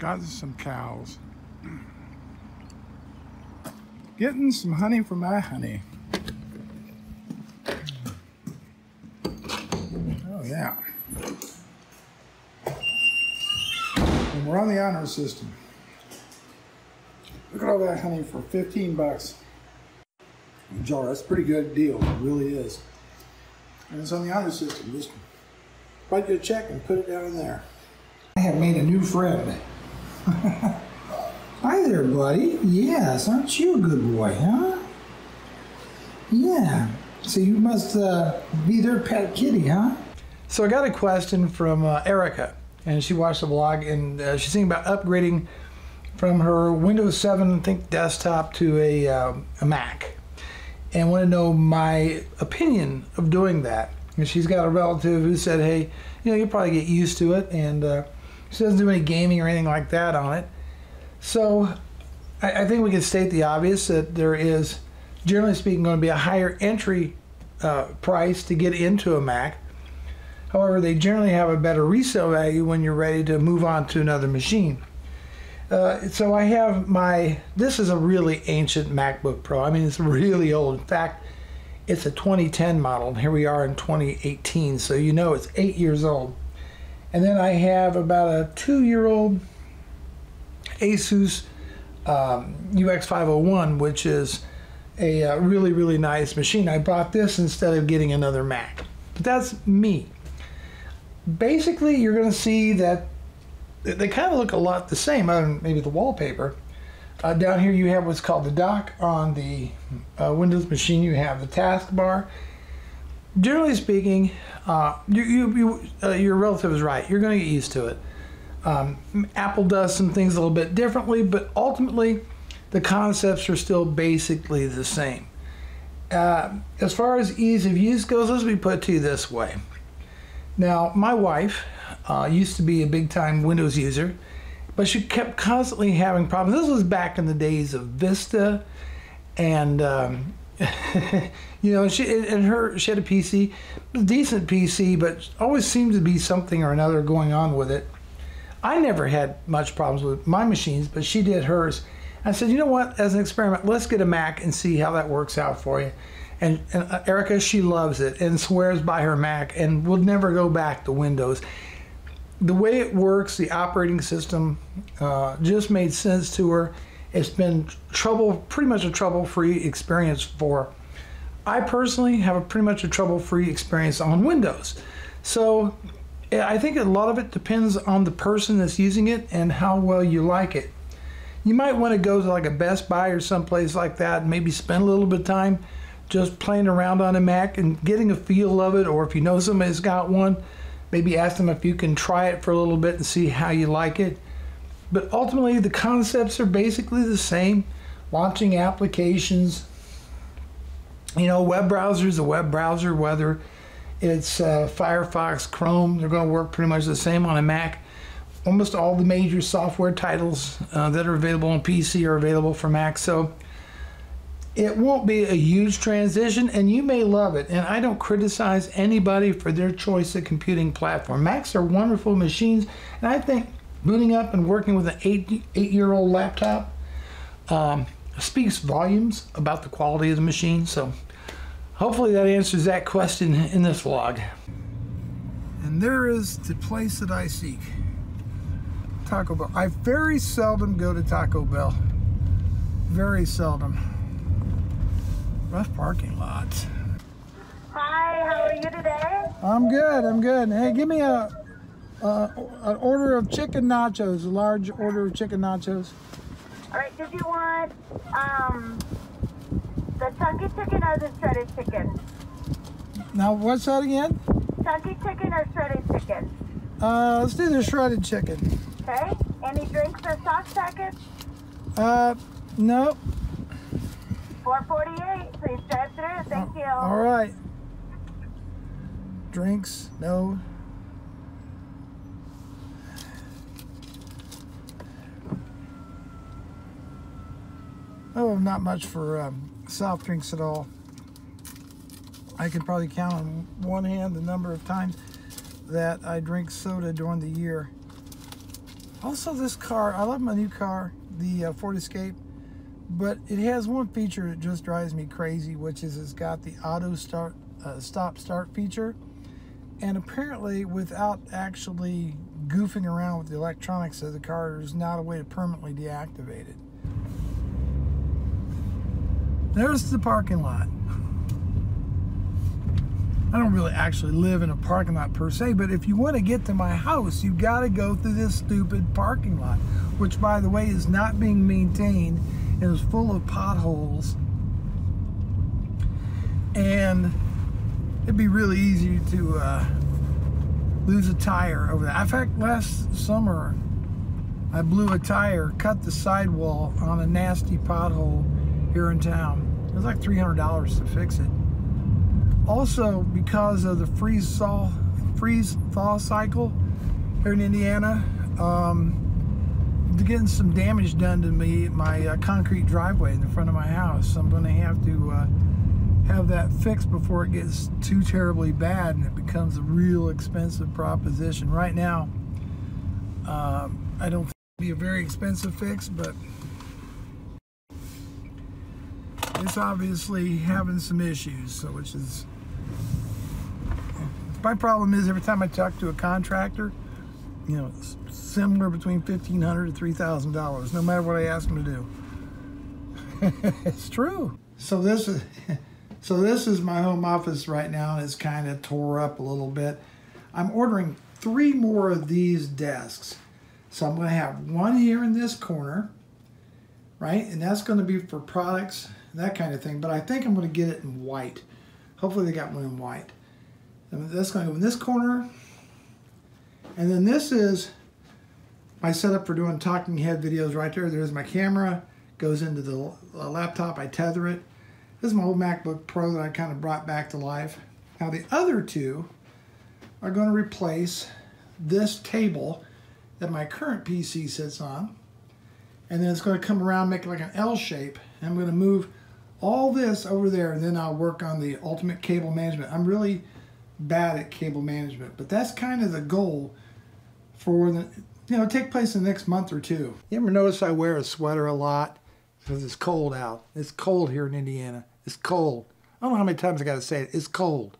got some cows. Getting some honey for my honey. Oh yeah. And we're on the honor system. Look at all that honey for 15 bucks a jar. That's a pretty good deal. It really is. And it's on the honor system. Just write you a check and put it down in there. I have made a new friend. Hi there, buddy. Yes, aren't you a good boy, huh? Yeah. So you must be their pet kitty, huh? So I got a question from Erica, and she watched the vlog, and she's thinking about upgrading from her Windows 7, I think, desktop to a Mac, and want to know my opinion of doing that. And she's got a relative who said, hey, you know, you'll probably get used to it, and she doesn't do any gaming or anything like that on it. So I think we can state the obvious, that there is, generally speaking, going to be a higher entry price to get into a Mac. However, they generally have a better resale value when you're ready to move on to another machine. So I have this is a really ancient MacBook Pro. I mean, it's really old. In fact, it's a 2010 model, and here we are in 2018, so you know it's 8 years old. And then I have about a 2-year-old Asus UX501, which is a really, really nice machine. I bought this instead of getting another Mac. But that's me. Basically, you're going to see that they kind of look a lot the same, other than maybe the wallpaper. Down here you have what's called the dock. On the Windows machine you have the taskbar. Generally speaking, your relative is right. You're going to get used to it. Apple does some things a little bit differently, but ultimately the concepts are still basically the same. As far as ease of use goes, let's be put to you this way. Now, my wife used to be a big-time Windows user, but she kept constantly having problems. This was back in the days of Vista, and you know, she had a PC, a decent PC, but always seemed to be something or another going on with it. I never had much problems with my machines, but she did hers. I said, you know what, as an experiment, let's get a Mac and see how that works out for you. And Erica, she loves it and swears by her Mac and will never go back to Windows. The way it works, the operating system, just made sense to her. It's been pretty much a trouble-free experience for her. I personally have a pretty much a trouble-free experience on Windows. So I think a lot of it depends on the person that's using it and how well you like it. You might want to go to like a Best Buy or someplace like that and maybe spend a little bit of time just playing around on a Mac and getting a feel of it, or if you know somebody's got one, maybe ask them if you can try it for a little bit and see how you like it. But ultimately the concepts are basically the same. Launching applications, you know, web browsers, a web browser, whether it's Firefox, Chrome, they're going to work pretty much the same on a Mac. Almost all the major software titles that are available on PC are available for Mac, so it won't be a huge transition, and you may love it. And I don't criticize anybody for their choice of computing platform. Macs are wonderful machines, and I think booting up and working with an eight-year-old laptop speaks volumes about the quality of the machine. So hopefully that answers that question in this vlog. And there is the place that I seek. Taco Bell. I very seldom go to Taco Bell. Very seldom. Rough parking lots. Hi, how are you today? I'm good, I'm good. Hey, give me an order of chicken nachos, a large order of chicken nachos. All right, did you want the chunky chicken or the shredded chicken? Now, what's that again? Chunky chicken or shredded chicken? Let's do the shredded chicken. Okay, any drinks or sauce packets? No. $4.48, please drive through, thank you. All right. Drinks, no. Oh, not much for soft drinks at all. I can probably count on one hand the number of times that I drink soda during the year. Also, this car, I love my new car, the Ford Escape, but it has one feature that just drives me crazy, which is it's got the auto start, stop-start feature. And apparently, without actually goofing around with the electronics of the car, there's not a way to permanently deactivate it. There's the parking lot. I don't really actually live in a parking lot per se, but if you want to get to my house, you've got to go through this stupid parking lot, which, by the way, is not being maintained and is full of potholes. And it'd be really easy to lose a tire over that. In fact, last summer, I blew a tire, cut the sidewall on a nasty pothole here in town. It was like $300 to fix it. Also, because of the freeze-thaw cycle here in Indiana, getting some damage done to my concrete driveway in the front of my house. So I'm going to have to have that fixed before it gets too terribly bad and it becomes a real expensive proposition. Right now, I don't think it'll be a very expensive fix, but it's obviously having some issues, so which is my problem is every time I talk to a contractor, you know, it's similar between $1,500 to $3,000, no matter what I ask them to do. It's true. So this is my home office right now, and it's kind of tore up a little bit. I'm ordering 3 more of these desks. So I'm going to have one here in this corner, right? And that's going to be for products, that kind of thing. But I think I'm going to get it in white. Hopefully they got one in white. And that's going to go in this corner. And then this is my setup for doing talking head videos right there. There's my camera, goes into the laptop, I tether it. This is my old MacBook Pro that I kind of brought back to life. Now the other 2 are going to replace this table that my current PC sits on. And then it's going to come around, make it like an L shape. And I'm going to move all this over there, and then I'll work on the ultimate cable management. I'm really bad at cable management, but that's kind of the goal for the, take place in the next month or 2. You ever notice I wear a sweater a lot? Because it's cold out. It's cold here in Indiana. It's cold. I don't know how many times I got to say it. It's cold.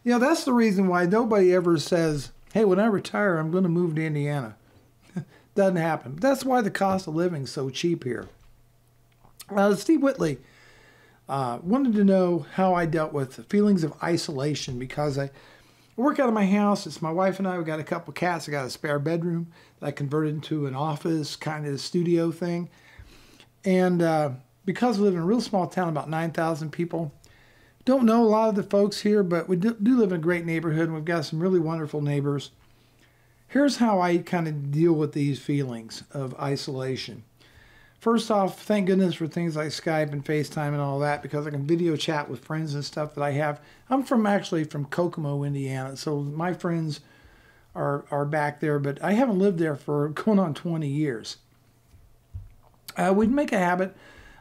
That's the reason why nobody ever says, hey, when I retire, I'm going to move to Indiana. Doesn't happen. But that's why the cost of living is so cheap here. Steve Whitley wanted to know how I dealt with feelings of isolation, because I work out of my house. It's my wife and I. We got a couple cats. I got a spare bedroom that I converted into an office kind of studio thing. And because we live in a real small town, about 9,000 people, don't know a lot of the folks here, but we do live in a great neighborhood, and we've got some really wonderful neighbors. Here's how I kind of deal with these feelings of isolation. First off, thank goodness for things like Skype and FaceTime and all that, because I can video chat with friends and stuff that I have. I'm actually from Kokomo, Indiana, so my friends are back there, but I haven't lived there for going on 20 years. We'd make a habit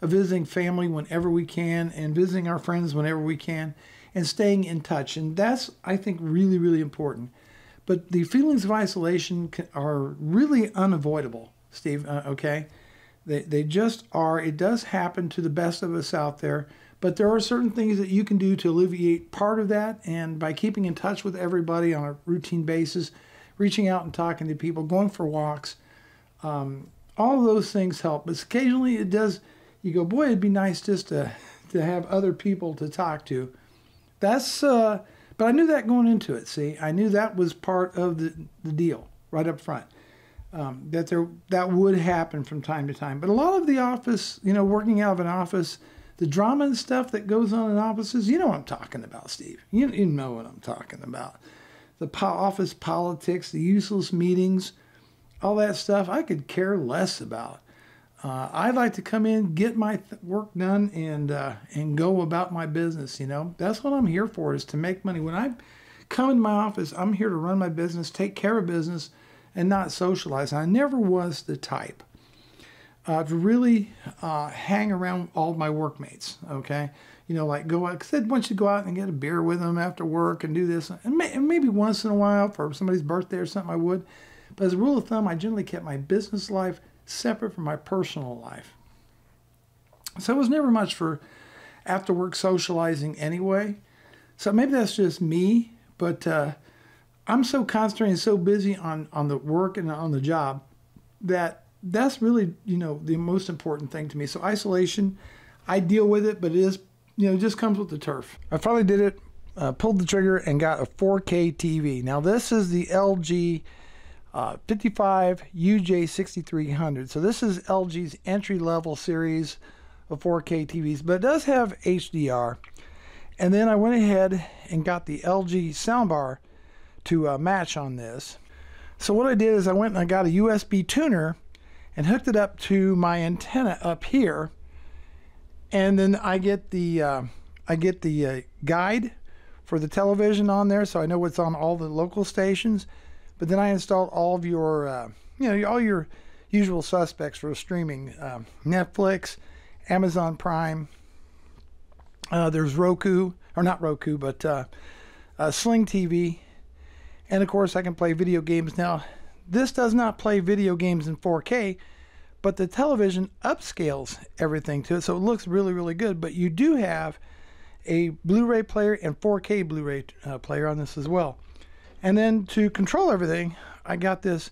of visiting family whenever we can and visiting our friends whenever we can and staying in touch. And that's, I think, really, really important. But the feelings of isolation are really unavoidable, Steve, okay? They just are. It does happen to the best of us out there, but there are certain things that you can do to alleviate part of that, and by keeping in touch with everybody on a routine basis, reaching out and talking to people, going for walks, all of those things help. But occasionally it does, you go, boy, it'd be nice just to have other people to talk to. That's, but I knew that going into it, see? I knew that was part of the deal right up front. That would happen from time to time. But a lot of the office, working out of an office, the drama and stuff that goes on in offices, you know what I'm talking about, Steve. You know what I'm talking about. The office politics, the useless meetings, all that stuff, I could care less about. I'd like to come in, get my work done, and go about my business, That's what I'm here for, is to make money. When I come into my office, I'm here to run my business, take care of business, and not socialize. I never was the type to really hang around all my workmates, okay? Like go out, because I'd want you to go out and get a beer with them after work and do this. And maybe once in a while for somebody's birthday or something I would. But as a rule of thumb, I generally kept my business life separate from my personal life. So it was never much for after work socializing anyway. So maybe that's just me, but I'm so concentrated and so busy on the work and on the job that's really, the most important thing to me. So isolation, I deal with it, but it is, it just comes with the turf. I finally did it, pulled the trigger and got a 4K TV. Now this is the LG 55 UJ6300. So this is LG's entry-level series of 4K TVs, but it does have HDR. And then I went ahead and got the LG soundbar to match on this. So what I did is I went and I got a USB tuner and hooked it up to my antenna up here, and then I get the guide for the television on there, so I know what's on all the local stations. But then I installed all of your all your usual suspects for streaming: Netflix, Amazon Prime. There's Roku, or not Roku, but Sling TV. And of course, I can play video games. Now, this does not play video games in 4K, but the television upscales everything to it, so it looks really, really good. But you do have a Blu-ray player and 4K Blu-ray player on this as well. And then to control everything, I got this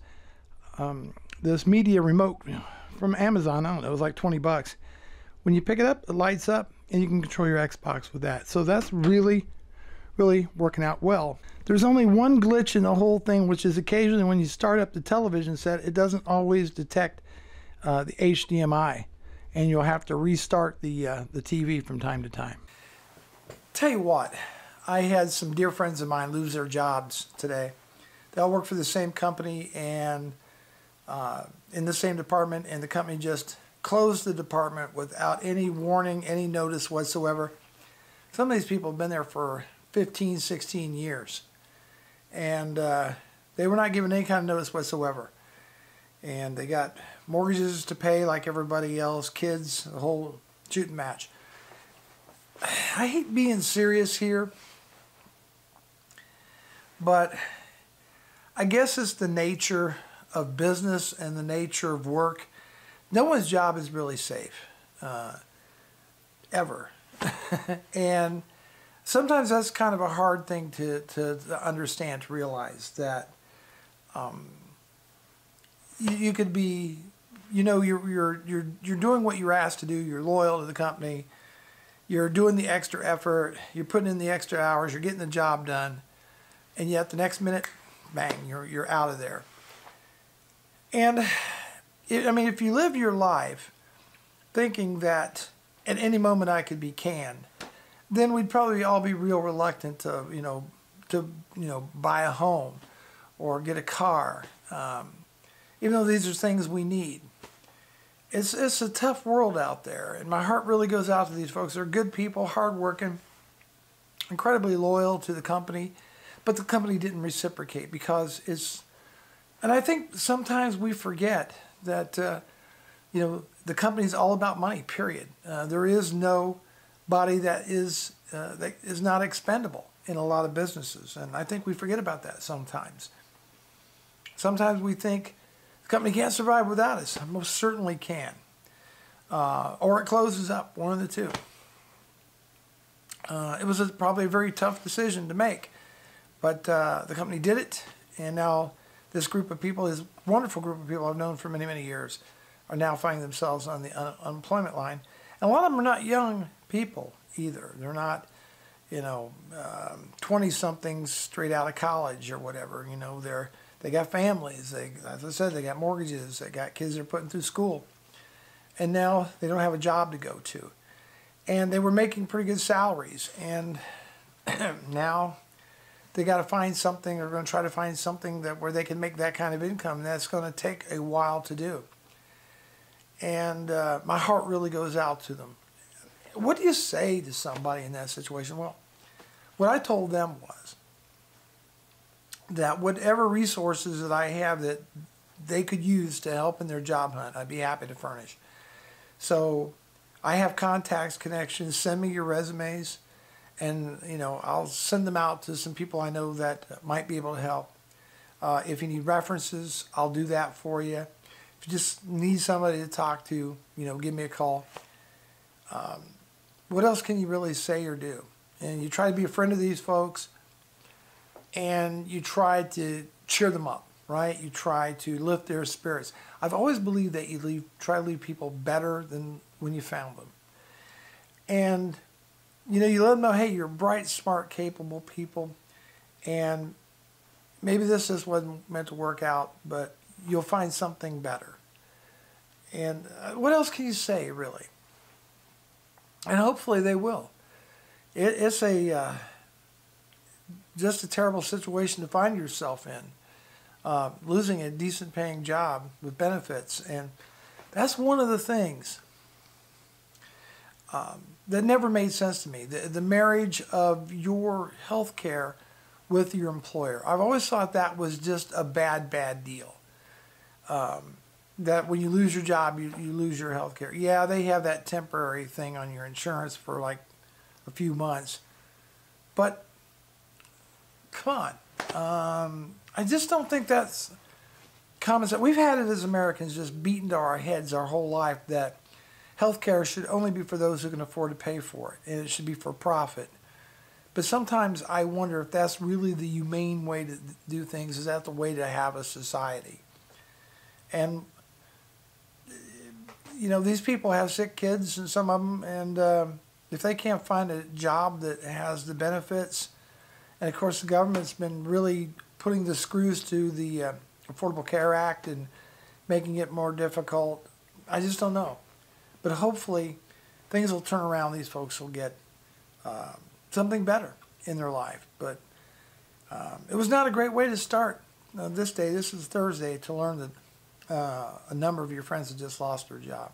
this media remote from Amazon. I don't know, it was like 20 bucks. When you pick it up, it lights up, and you can control your Xbox with that. So that's really working out well. There's only one glitch in the whole thing, which is occasionally when you start up the television set, it doesn't always detect the HDMI, and you'll have to restart the TV from time to time. Tell you what, I had some dear friends of mine lose their jobs today. They all work for the same company and in the same department, and the company just closed the department without any warning, any notice whatsoever. Some of these people have been there for 15, 16 years. And they were not given any kind of notice whatsoever. And they got mortgages to pay like everybody else, kids, the whole shooting match. I hate being serious here, but I guess it's the nature of business and the nature of work. No one's job is really safe, ever. And sometimes that's kind of a hard thing to understand, to realize that you could be, you're doing what you're asked to do. You're loyal to the company. You're doing the extra effort. You're putting in the extra hours. You're getting the job done, and yet the next minute, bang, you're out of there. And if you live your life thinking that at any moment I could be canned, then we'd probably all be real reluctant to buy a home or get a car, even though these are things we need. It's a tough world out there, and my heart really goes out to these folks. They're good people, hardworking, incredibly loyal to the company, but the company didn't reciprocate because it's. And I think sometimes we forget that the company's all about money. Period. There is no body that is not expendable in a lot of businesses, and I think we forget about that sometimes. Sometimes we think the company can't survive without us. It most certainly can, or it closes up. One of the two. It was probably a very tough decision to make, but the company did it, and now this group of people, this wonderful group of people I've known for many, many years, are now finding themselves on the unemployment line. And a lot of them are not young people either. They're not, 20-somethings straight out of college or whatever. They got families. As I said, they got mortgages. They got kids they're putting through school. And now they don't have a job to go to. And they were making pretty good salaries. And now they got to find something, or going to try to find something where they can make that kind of income. And that's going to take a while to do. And my heart really goes out to them. What do you say to somebody in that situation? Well, what I told them was that whatever resources that I have that they could use to help in their job hunt, I'd be happy to furnish. So I have contacts, connections. Send me your resumes, and I'll send them out to some people I know that might be able to help. If you need references, I'll do that for you. If you just need somebody to talk to, give me a call. What else can you really say or do? And you try to be a friend of these folks, and you try to cheer them up, right? You try to lift their spirits. I've always believed that you try to leave people better than when you found them. And, you let them know, hey, you're bright, smart, capable people, and maybe this just wasn't meant to work out, but you'll find something better. And what else can you say, really? And hopefully they will. It's just a terrible situation to find yourself in, losing a decent paying job with benefits. And that's one of the things that never made sense to me, the marriage of your health care with your employer. I've always thought that was just a bad deal. That when you lose your job, you lose your health care. Yeah, they have that temporary thing on your insurance for like a few months. But, come on. I just don't think that's common sense. We've had it as Americans just beaten to our heads our whole life that health care should only be for those who can afford to pay for it, and it should be for profit. But sometimes I wonder if that's really the humane way to do things. Is that the way to have a society? And, these people have sick kids, and some of them, and if they can't find a job that has the benefits, and of course the government's been really putting the screws to the Affordable Care Act and making it more difficult, I just don't know. But hopefully things will turn around. These folks will get something better in their life. But it was not a great way to start this day. This is Thursday, to learn that a number of your friends have just lost their job.